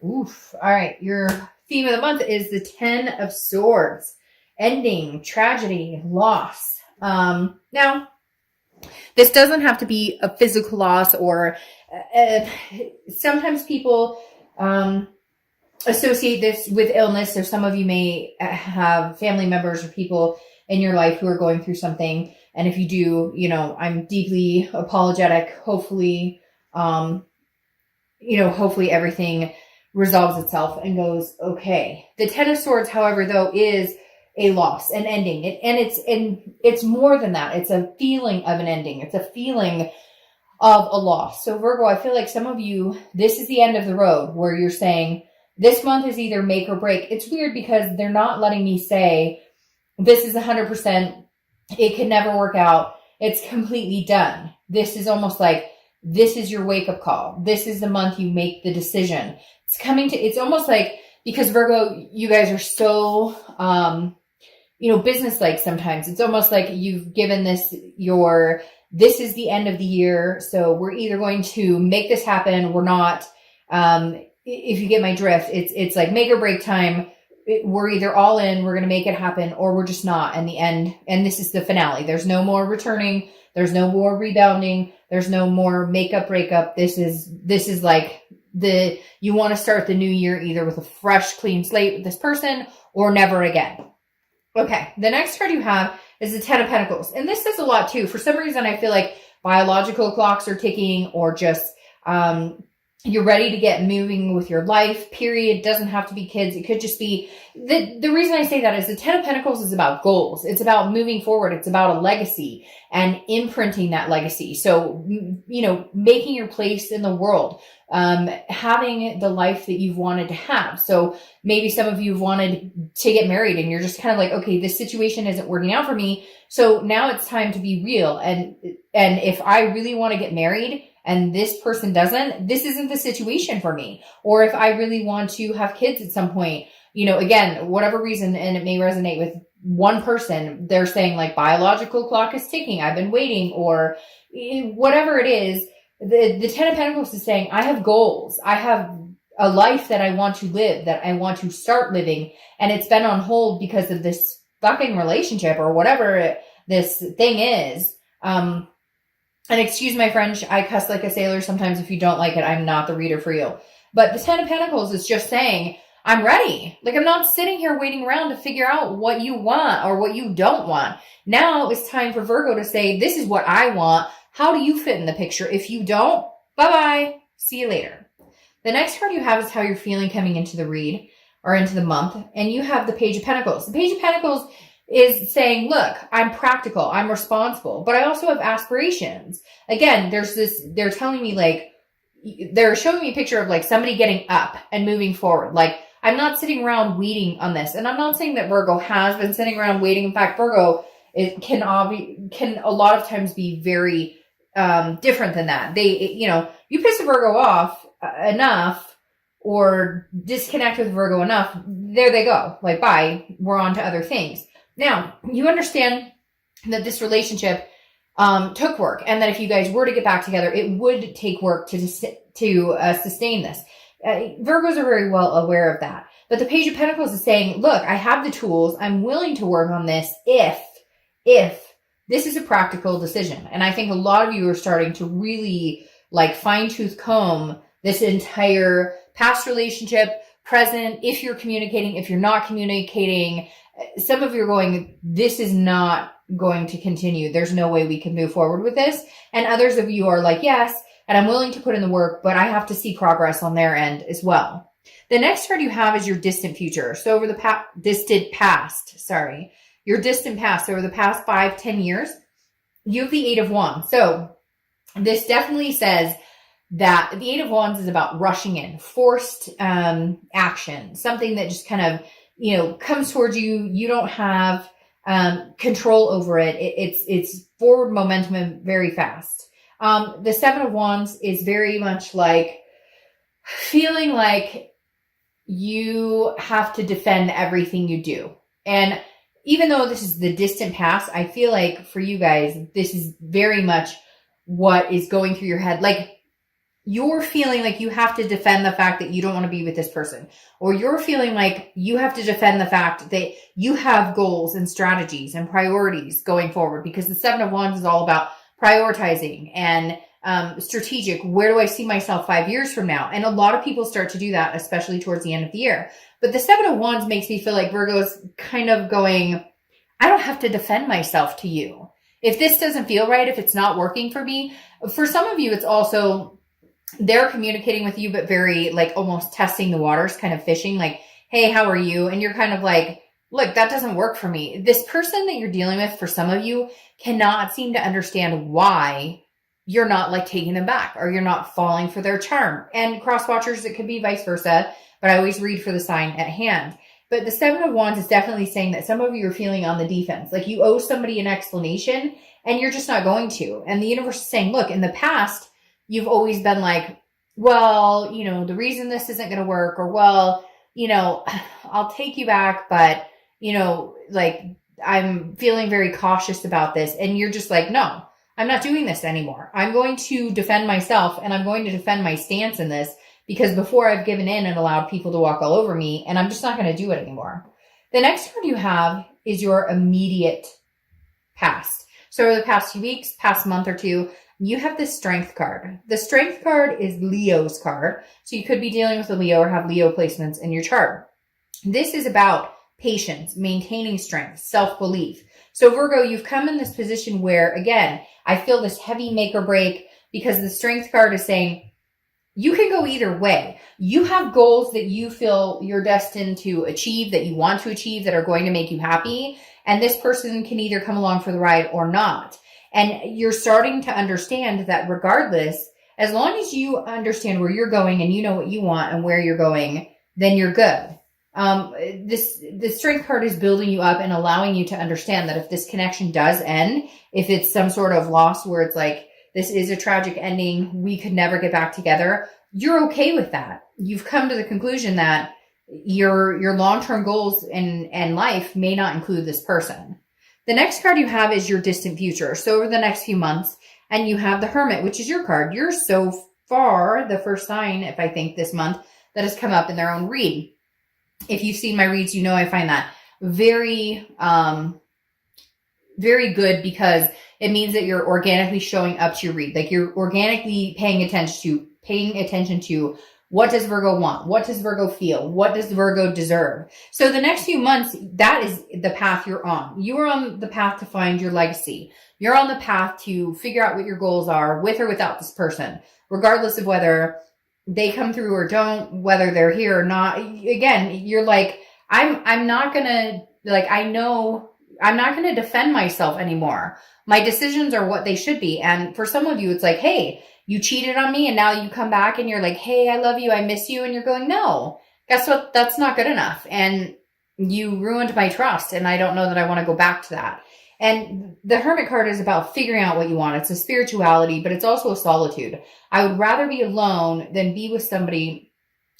Oof. All right. Your theme of the month is the 10 of Swords. Ending, tragedy, loss. Now, this doesn't have to be a physical loss or sometimes people associate this with illness. So some of you may have family members or people in your life who are going through something. And if you do, I'm deeply apologetic. Hopefully, hopefully everything resolves itself and goes okay. The 10 of Swords, however, though, is a loss, an ending. It's more than that. It's a feeling of an ending. It's a feeling of a loss. So Virgo, I feel like some of you, this is the end of the road where you're saying this month is either make or break. It's weird because they're not letting me say this is 100%. It can never work out. It's completely done. This is almost like this is your wake up call. This is the month you make the decision. It's almost like, because Virgo, you guys are so, business-like sometimes. It's almost like you've given this is the end of the year. So we're either going to make this happen. We're not, if you get my drift, it's like make or break time. We're either all in, we're going to make it happen, or we're just not. And the end, and this is the finale. There's no more returning. There's no more rebounding. There's no more makeup, breakup. This is like you want to start the new year either with a fresh, clean slate with this person or never again. Okay. The next card you have is the 10 of Pentacles. And this says a lot too. For some reason, I feel like biological clocks are ticking, or just, you're ready to get moving with your life, period. Doesn't have to be kids. It could just be, the reason I say that is the 10 of Pentacles is about goals. It's about moving forward. It's about a legacy and imprinting that legacy. So, making your place in the world, having the life that you've wanted to have. So maybe some of you have wanted to get married and you're just kind of like, okay, this situation isn't working out for me. So now it's time to be real. And if I really want to get married, and this person doesn't, this isn't the situation for me. Or if I really want to have kids at some point, again, whatever reason, and it may resonate with one person, they're saying like biological clock is ticking. I've been waiting, or whatever it is. The 10 of Pentacles is saying, I have goals. I have a life that I want to live, that I want to start living. And it's been on hold because of this fucking relationship or whatever this thing is. And excuse my French, I cuss like a sailor sometimes. If you don't like it, I'm not the reader for you. But the 10 of Pentacles is just saying, I'm ready. Like, I'm not sitting here waiting around to figure out what you want or what you don't want. Now it's time for Virgo to say, this is what I want. How do you fit in the picture? If you don't, bye-bye. See you later. The next card you have is how you're feeling coming into the read or into the month. And you have the Page of Pentacles. The Page of Pentacles is saying, look, I'm practical, I'm responsible, but I also have aspirations. Again, they're telling me like, they're showing me a picture of like somebody getting up and moving forward. Like, I'm not sitting around waiting on this. And I'm not saying that Virgo has been sitting around waiting. In fact, Virgo can a lot of times be very different than that. You piss a Virgo off enough or disconnect with Virgo enough, there they go. Like, bye, we're on to other things. Now, you understand that this relationship took work, and that if you guys were to get back together, it would take work to sustain this. Virgos are very well aware of that. But the Page of Pentacles is saying, look, I have the tools. I'm willing to work on this if this is a practical decision. And I think a lot of you are starting to really like fine-tooth comb this entire past relationship, present, if you're communicating, if you're not communicating. Some of you are going, this is not going to continue. There's no way we can move forward with this. And others of you are like, yes, and I'm willing to put in the work, but I have to see progress on their end as well. The next card you have is your distant future. So over the distant past, your distant past. So over the past 5-10 years, you have the 8 of Wands. So this definitely says that the 8 of Wands is about rushing in, forced action, something that just kind of, comes towards you. You don't have control over it. It's forward momentum and very fast. The 7 of Wands is very much like feeling like you have to defend everything you do. And even though this is the distant past, I feel like for you guys, this is very much what is going through your head. Like, you're feeling like you have to defend the fact that you don't want to be with this person, or you're feeling like you have to defend the fact that you have goals and strategies and priorities going forward, because the Seven of Wands is all about prioritizing and strategic. Where do I see myself 5 years from now? And a lot of people start to do that, especially towards the end of the year. But the Seven of Wands makes me feel like Virgo's kind of going, I don't have to defend myself to you. If this doesn't feel right, if it's not working for me, for some of you, it's also they're communicating with you, but very like almost testing the waters, kind of fishing, like, hey, how are you? And you're kind of like, look, that doesn't work for me. This person that you're dealing with, for some of you, cannot seem to understand why you're not like taking them back, or you're not falling for their charm. And cross watchers, it could be vice versa, but I always read for the sign at hand. But the Seven of Wands is definitely saying that some of you are feeling on the defense, like you owe somebody an explanation and you're just not going to. And the universe is saying, look, in the past, you've always been like, well, you know, the reason this isn't going to work, or, well, you know, I'll take you back, but, you know, like, I'm feeling very cautious about this. And you're just like, no, I'm not doing this anymore. I'm going to defend myself, and I'm going to defend my stance in this, because before I've given in and allowed people to walk all over me, and I'm just not going to do it anymore. The next card you have is your immediate past. So over the past few weeks, past month or two, you have the Strength card. The Strength card is Leo's card. So you could be dealing with a Leo or have Leo placements in your chart. This is about patience, maintaining strength, self-belief. So Virgo, you've come in this position where, again, I feel this heavy make or break, because the Strength card is saying you can go either way. You have goals that you feel you're destined to achieve, that you want to achieve, that are going to make you happy. And this person can either come along for the ride or not. And you're starting to understand that regardless, as long as you understand where you're going and you know what you want and where you're going, then you're good. The Strength card is building you up and allowing you to understand that if this connection does end, if it's some sort of loss where it's like, this is a tragic ending, we could never get back together, you're okay with that. You've come to the conclusion that your long-term goals in life may not include this person. The next card you have is your distant future. So over the next few months, and you have the Hermit, which is your card. You're so far the first sign, if I think this month, that has come up in their own read. If you've seen my reads, you know I find that very, very good, because it means that you're organically showing up to your read. Like you're organically paying attention to what does Virgo want? What does Virgo feel? What does Virgo deserve? So the next few months, that is the path you're on. You are on the path to find your legacy. You're on the path to figure out what your goals are, with or without this person, regardless of whether they come through or don't, whether they're here or not. Again, you're like, I'm not going to, like, I know I'm not going to defend myself anymore. My decisions are what they should be. And for some of you, it's like, hey, you cheated on me and now you come back and you're like, hey, I love you, I miss you. And you're going, no, guess what? That's not good enough. And you ruined my trust. And I don't know that I want to go back to that. And the Hermit card is about figuring out what you want. It's a spirituality, but it's also a solitude. I would rather be alone than be with somebody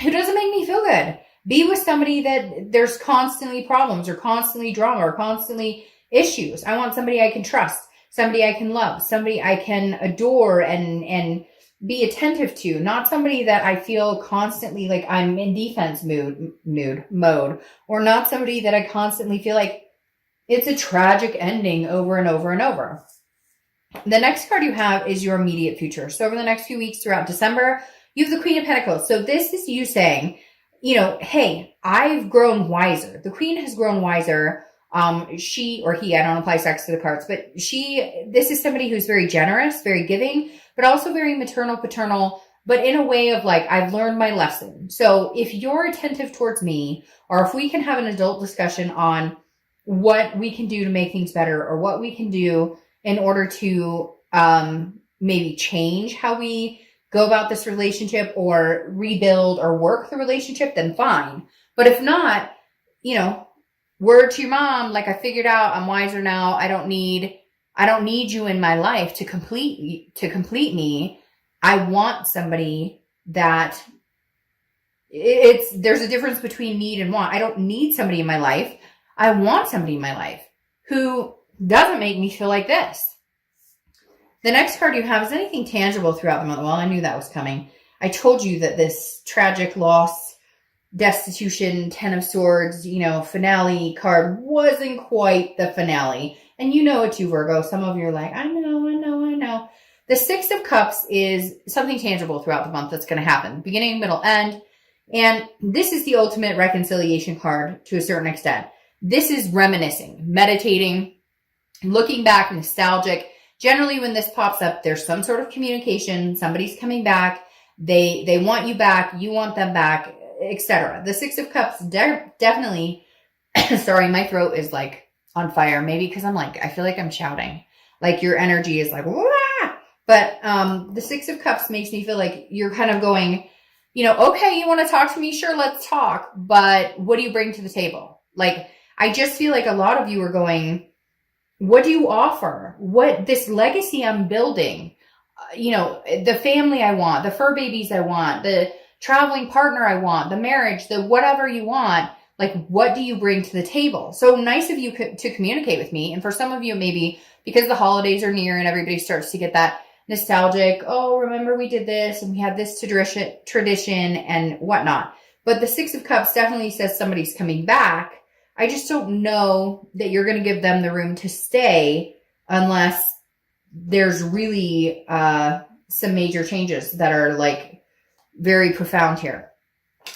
who doesn't make me feel good. Be with somebody that there's constantly problems or constantly drama or constantly issues. I want somebody I can trust, somebody I can love, somebody I can adore and be attentive to, not somebody that I feel constantly like I'm in defense mode, or not somebody that I constantly feel like it's a tragic ending over and over and over. The next card you have is your immediate future. So over the next few weeks throughout December, you have the Queen of Pentacles. So this is you saying, you know, hey, I've grown wiser. The Queen has grown wiser. She or he, I don't apply sex to the cards, but this is somebody who's very generous, very giving, but also very maternal, paternal, but in a way of like, I've learned my lesson. So if you're attentive towards me, or if we can have an adult discussion on what we can do to make things better, or what we can do in order to maybe change how we go about this relationship or rebuild or work the relationship, then fine. But if not, you know, word to your mom, like I figured out, I'm wiser now. I don't need you in my life to complete me. I want somebody that there's a difference between need and want. I don't need somebody in my life. I want somebody in my life who doesn't make me feel like this. The next card you have is anything tangible throughout the month. Well, I knew that was coming. I told you that this tragic loss, destitution, Ten of Swords, finale card wasn't quite the finale. And you know it too, Virgo. Some of you are like, I know. The Six of Cups is something tangible throughout the month that's going to happen. Beginning, middle, end. And this is the ultimate reconciliation card to a certain extent. This is reminiscing, meditating, looking back, nostalgic. Generally, when this pops up, there's some sort of communication. Somebody's coming back. They want you back. You want them back, etc. The Six of Cups definitely, sorry, my throat is like on fire. Maybe because I feel like I'm shouting. Like your energy is like, wah! But the Six of Cups makes me feel like you're kind of going, okay, you want to talk to me? Sure, let's talk. But what do you bring to the table? Like, I just feel like a lot of you are going, what do you offer? What this legacy I'm building, the family I want, the fur babies I want, the traveling partner I want, the marriage, the whatever you want, like, what do you bring to the table? So nice of you to communicate with me. And for some of you, maybe because the holidays are near and everybody starts to get that nostalgic, oh, remember we did this and we had this tradition and whatnot. But the Six of Cups definitely says somebody's coming back. I just don't know that you're going to give them the room to stay unless there's really some major changes that are like very profound here.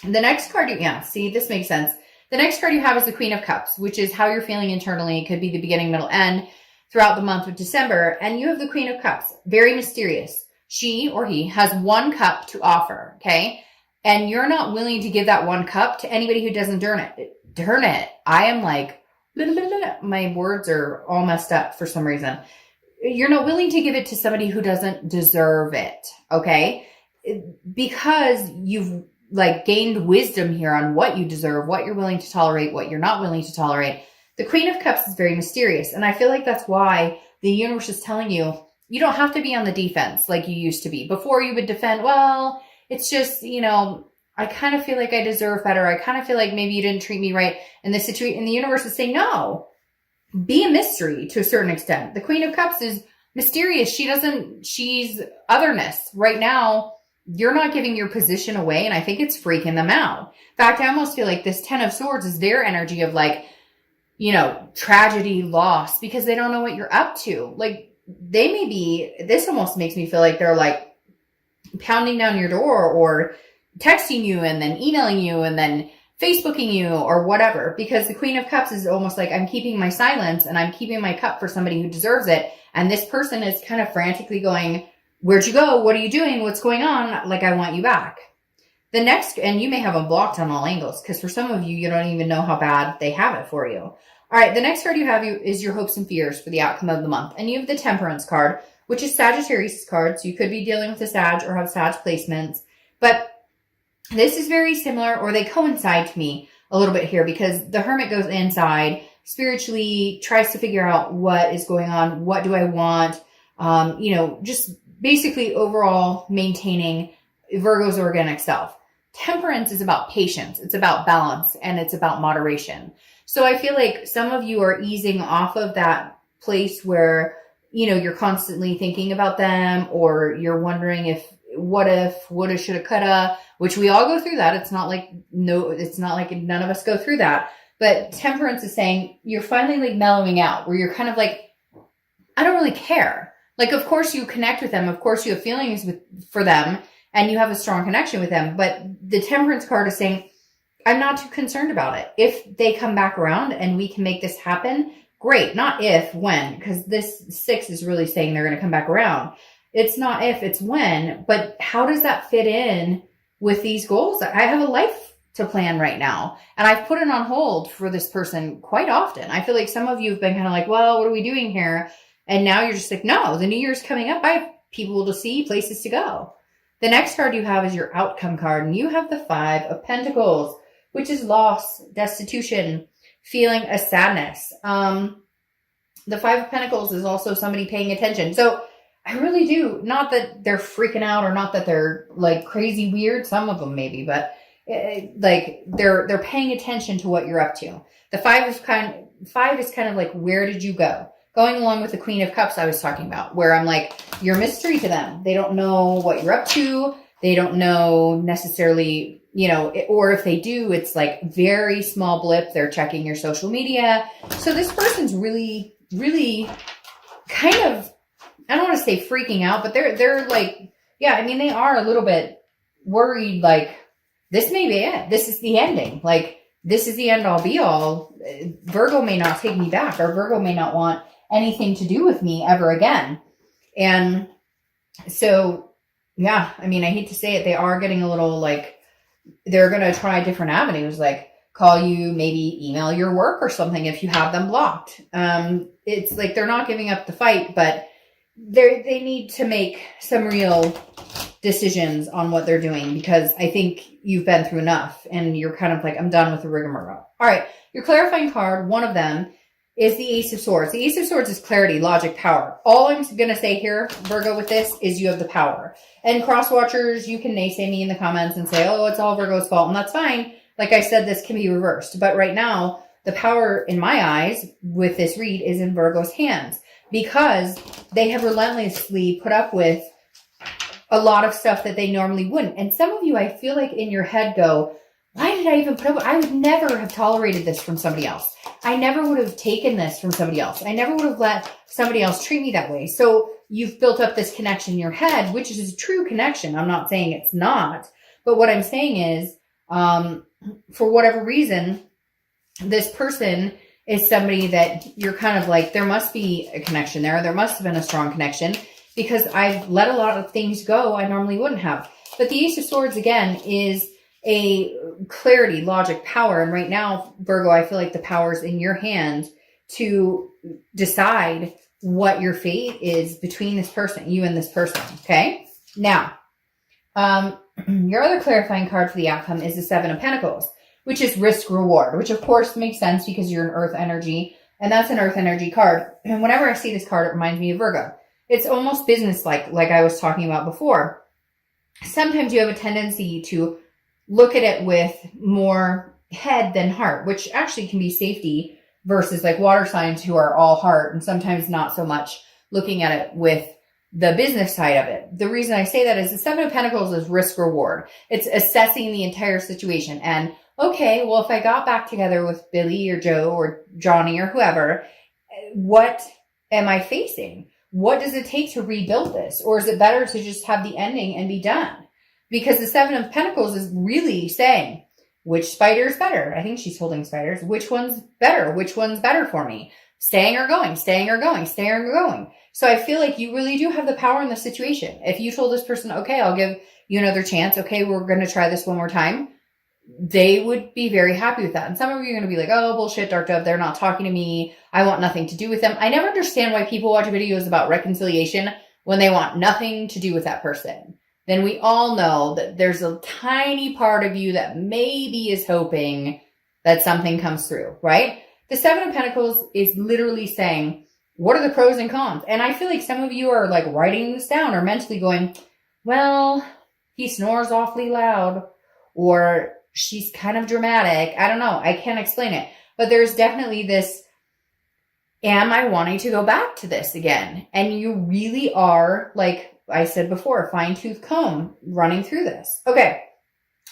The next card, see, this makes sense. The next card you have is the Queen of Cups, which is how you're feeling internally. It could be the beginning, middle, end throughout the month of December. And you have the Queen of Cups, very mysterious. She or he has one cup to offer, okay? And you're not willing to give that one cup to anybody who doesn't earn it. I am like, my words are all messed up for some reason. You're not willing to give it to somebody who doesn't deserve it, okay? Because you've gained wisdom here on what you deserve, what you're willing to tolerate, what you're not willing to tolerate. The Queen of Cups is very mysterious. And I feel like that's why the universe is telling you, you don't have to be on the defense like you used to be. Before you would defend, well, it's just, I kind of feel like I deserve better. I kind of feel like maybe you didn't treat me right. And the universe is saying, no, be a mystery to a certain extent. The Queen of Cups is mysterious. She's otherness. Right now, you're not giving your position away. And I think it's freaking them out. In fact, I almost feel like this Ten of Swords is their energy of tragedy, loss, because they don't know what you're up to. This almost makes me feel like they're pounding down your door or texting you and then emailing you and then Facebooking you or whatever, because the Queen of Cups is almost like I'm keeping my silence and I'm keeping my cup for somebody who deserves it. And this person is kind of frantically going, where'd you go? What are you doing? What's going on? I want you back. The next, and you may have them blocked on all angles because for some of you, you don't even know how bad they have it for you. All right, the next card you have is your hopes and fears for the outcome of the month. And you have the Temperance card, which is Sagittarius card. So you could be dealing with a Sag or have Sag placements. But this is very similar, or they coincide to me a little bit here because the Hermit goes inside, spiritually tries to figure out what is going on. What do I want? Just basically overall maintaining Virgo's organic self. Temperance is about patience. It's about balance and it's about moderation. So I feel like some of you are easing off of that place where, you're constantly thinking about them or you're wondering what if, woulda, shoulda, coulda, which we all go through that. It's not like none of us go through that. But Temperance is saying you're finally mellowing out where you're kind of like, I don't really care. Of course you connect with them. Of course you have feelings for them and you have a strong connection with them. But the Temperance card is saying, I'm not too concerned about it. If they come back around and we can make this happen, great. Not if, when, because this 6 is really saying they're going to come back around. It's not if, it's when. But how does that fit in with these goals? I have a life to plan right now. And I've put it on hold for this person quite often. I feel like some of you have been kind of like, well, what are we doing here? And now you're just like, no, the new year's coming up. I have people to see, places to go. The next card you have is your outcome card. And you have the 5 of Pentacles, which is loss, destitution, feeling a sadness. The 5 of Pentacles is also somebody paying attention. So I really do, not that they're freaking out or not that they're crazy weird. Some of them maybe, but they're paying attention to what you're up to. The 5 is kind of like, where did you go? going along with the Queen of Cups I was talking about, where I'm like, you're a mystery to them. They don't know what you're up to. They don't know necessarily, you know, or if they do, it's like very small blip. They're checking your social media. So this person's really, really kind of, I don't want to say freaking out, but they're like, yeah, I mean, they are a little bit worried, like, this may be it. This is the ending. Like, this is the end all be all. Virgo may not take me back, or Virgo may not want anything to do with me ever again. And so, yeah, I mean, I hate to say it. They are getting a little like, they're going to try different avenues, like call you, maybe email your work or something if you have them blocked. It's like they're not giving up the fight, but they need to make some real decisions on what they're doing, because I think you've been through enough and you're kind of like, I'm done with the rigmarole. All right. Your clarifying card, one of them is the Ace of Swords. The Ace of Swords is clarity, logic, power. All I'm going to say here, Virgo, with this is you have the power. And cross watchers, you can naysay me in the comments and say, oh, it's all Virgo's fault. And that's fine. Like I said, this can be reversed. But right now, the power in my eyes with this read is in Virgo's hands, because they have relentlessly put up with a lot of stuff that they normally wouldn't. And some of you, I feel like in your head go, why did I even put up with, I would never have tolerated this from somebody else. I never would have taken this from somebody else. I never would have let somebody else treat me that way. So you've built up this connection in your head, which is a true connection. I'm not saying it's not, but what I'm saying is, for whatever reason, this person is somebody that you're kind of like, there must be a connection there. There must have been a strong connection, because I've let a lot of things go I normally wouldn't have. But the Ace of Swords, again, is a clarity, logic, power. And right now, Virgo, I feel like the power's in your hand to decide what your fate is between this person, you and this person. Okay. Now, your other clarifying card for the outcome is the Seven of Pentacles, which is risk reward, which of course makes sense because you're an earth energy, and that's an earth energy card. And whenever I see this card, it reminds me of Virgo. It's almost business-like, like I was talking about before. Sometimes you have a tendency to look at it with more head than heart, which actually can be safety, versus like water signs who are all heart, and sometimes not so much looking at it with the business side of it. The reason I say that is the Seven of Pentacles is risk reward. It's assessing the entire situation. And okay, well, if I got back together with Billy or Joe or Johnny or whoever, what am I facing? What does it take to rebuild this? Or is it better to just have the ending and be done? Because the Seven of Pentacles is really saying, which spider is better? I think she's holding spiders. Which one's better? Which one's better for me? Staying or going, staying or going, staying or going. So I feel like you really do have the power in the situation. If you told this person, okay, I'll give you another chance. Okay, we're going to try this one more time. They would be very happy with that. And some of you are going to be like, oh, bullshit, Dark Dove. They're not talking to me. I want nothing to do with them. I never understand why people watch videos about reconciliation when they want nothing to do with that person. Then we all know that there's a tiny part of you that maybe is hoping that something comes through, right? The Seven of Pentacles is literally saying, what are the pros and cons? And I feel like some of you are like writing this down or mentally going, well, he snores awfully loud, or she's kind of dramatic. I don't know. I can't explain it. But there's definitely this, am I wanting to go back to this again? And you really are, like I said before, fine-tooth comb running through this. Okay.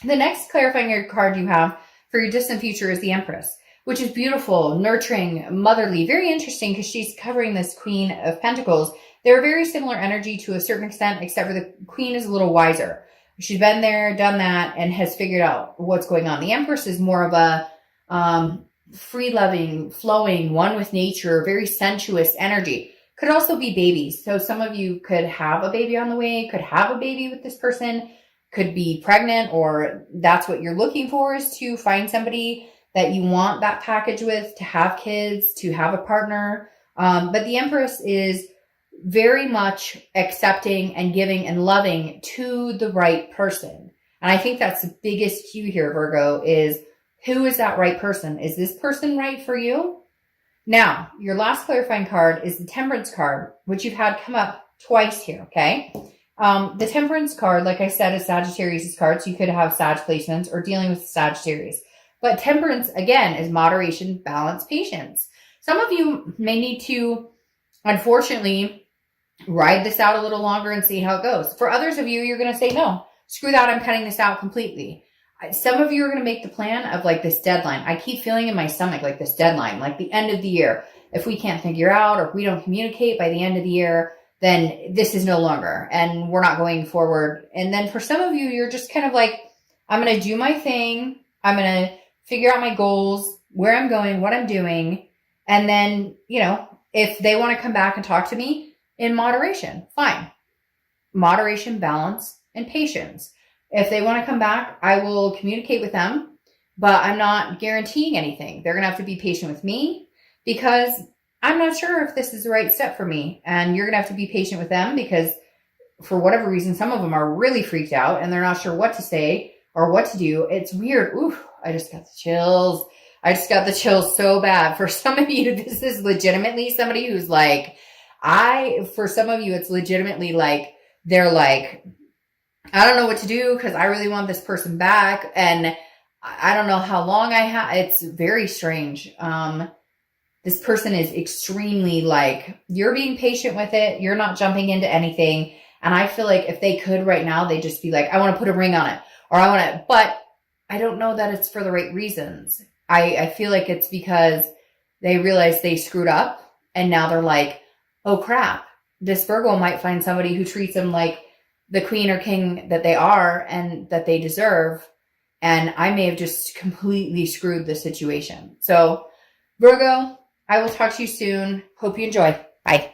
The next clarifying card you have for your distant future is the Empress, which is beautiful, nurturing, motherly, very interesting because she's covering this Queen of Pentacles. They're very similar energy to a certain extent, except for the Queen is a little wiser. She's been there, done that, and has figured out what's going on. The Empress is more of a free-loving, flowing, one with nature, very sensuous energy. Could also be babies. So some of you could have a baby on the way, could have a baby with this person, could be pregnant, or that's what you're looking for, is to find somebody that you want that package with, to have kids, to have a partner. But the Empress is very much accepting and giving and loving to the right person. And I think that's the biggest cue here, Virgo, is who is that right person? Is this person right for you? Now, your last clarifying card is the Temperance card, which you've had come up twice here, okay? The Temperance card, like I said, is Sagittarius' card, so you could have Sag placements or dealing with Sagittarius. But Temperance, again, is moderation, balance, patience. Some of you may need to unfortunately, ride this out a little longer and see how it goes. For others of you, you're going to say, no, screw that. I'm cutting this out completely. Some of you are going to make the plan of like this deadline. I keep feeling in my stomach like this deadline, like the end of the year. If we can't figure out or if we don't communicate by the end of the year, then this is no longer and we're not going forward. And then for some of you, you're just kind of like, I'm going to do my thing. I'm going to figure out my goals, where I'm going, what I'm doing. And then, if they want to come back and talk to me in moderation, fine. Moderation, balance, and patience. If they want to come back, I will communicate with them, but I'm not guaranteeing anything. They're going to have to be patient with me because I'm not sure if this is the right step for me. And you're going to have to be patient with them because for whatever reason, some of them are really freaked out and they're not sure what to say or what to do. It's weird. Ooh, I just got the chills. I just got the chills so bad. For some of you, this is legitimately somebody who's like, for some of you, it's legitimately like, they're like, I don't know what to do because I really want this person back. And I don't know how long I have. It's very strange. This person is extremely like, you're being patient with it. You're not jumping into anything. And I feel like if they could right now, they'd just be like, I want to put a ring on it or I want to, but I don't know that it's for the right reasons. I feel like it's because they realize they screwed up and now they're like, oh crap, this Virgo might find somebody who treats them like the queen or king that they are and that they deserve. And I may have just completely screwed the situation. So Virgo, I will talk to you soon. Hope you enjoy. Bye.